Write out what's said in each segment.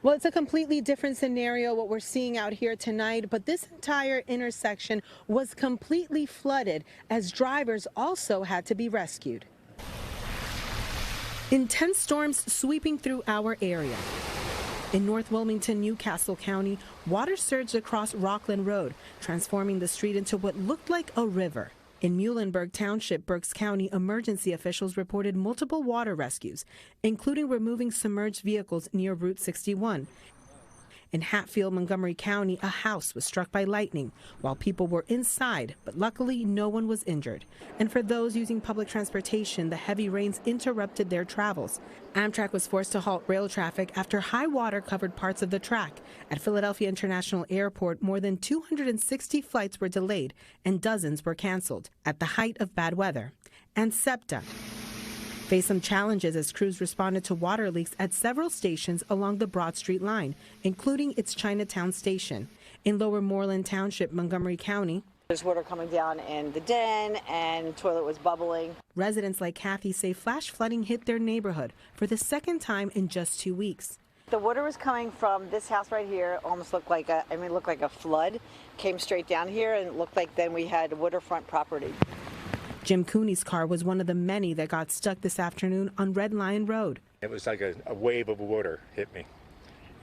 Well, it's a completely different scenario what we're seeing out here tonight, but this entire intersection was completely flooded as drivers also had to be rescued. Intense storms sweeping through our area. In North Wilmington, Newcastle County, water surged across Rockland Road, transforming the street into what looked like a river. In Muhlenberg Township, Berks County, emergency officials reported multiple water rescues, including removing submerged vehicles near Route 61. In Hatfield, Montgomery County, a house was struck by lightning while people were inside, but luckily no one was injured. And for those using public transportation, the heavy rains interrupted their travels. Amtrak was forced to halt rail traffic after high water covered parts of the track. At Philadelphia International Airport, more than 260 flights were delayed and dozens were canceled at the height of bad weather. And SEPTA faced some challenges as crews responded to water leaks at several stations along the Broad Street line, including its Chinatown station. In Lower Moreland Township, Montgomery County, there's water coming down in the den and toilet was bubbling. Residents like Kathy say flash flooding hit their neighborhood for the second time in just 2 weeks. The water was coming from this house right here, almost looked like a flood, came straight down here and it looked like then we had waterfront property. Jim Cooney's car was one of the many that got stuck this afternoon on Red Lion Road. It was like a wave of water hit me,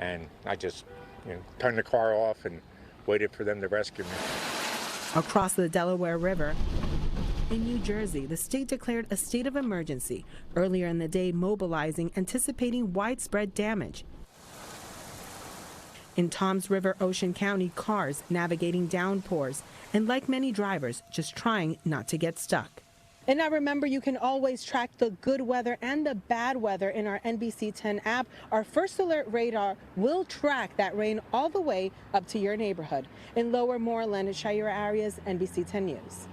and I just turned the car off and waited for them to rescue me. Across the Delaware River, in New Jersey, the state declared a state of emergency earlier in the day, mobilizing, anticipating widespread damage. In Toms River, Ocean County, cars navigating downpours, and like many drivers, just trying not to get stuck. And now remember, you can always track the good weather and the bad weather in our NBC 10 app. Our First Alert radar will track that rain all the way up to your neighborhood. In Lower Moreland, Shaira, Arias, NBC 10 News.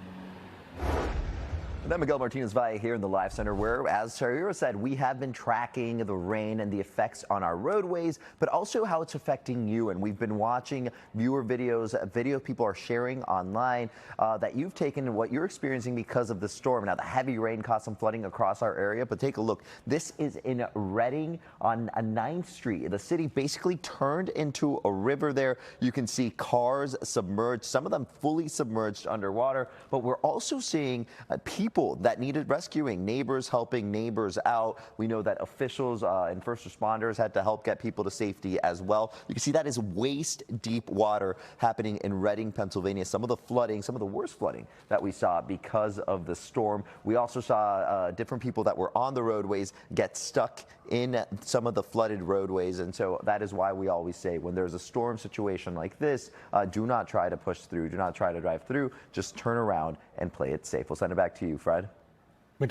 And then Miguel Martinez-Valle here in the Live Center, where, as Shaira said, we have been tracking the rain and the effects on our roadways, but also how it's affecting you. And we've been watching viewer videos, people are sharing online that you've taken and what you're experiencing because of the storm. Now, the heavy rain caused some flooding across our area, but take a look. This is in Reading on 9th Street. The city basically turned into a river there. You can see cars submerged, some of them fully submerged underwater, but we're also seeing people that needed rescuing, neighbors helping neighbors out. We know that officials and first responders had to help get people to safety as well. You can see that is waist deep water happening in Reading, Pennsylvania. Some of the flooding, some of the worst flooding that we saw because of the storm. We also saw different people that were on the roadways get stuck in some of the flooded roadways. And so that is why we always say when there's a storm situation like this, do not try to push through, do not try to drive through, just turn around and play it safe. We'll send it back to you, Fred.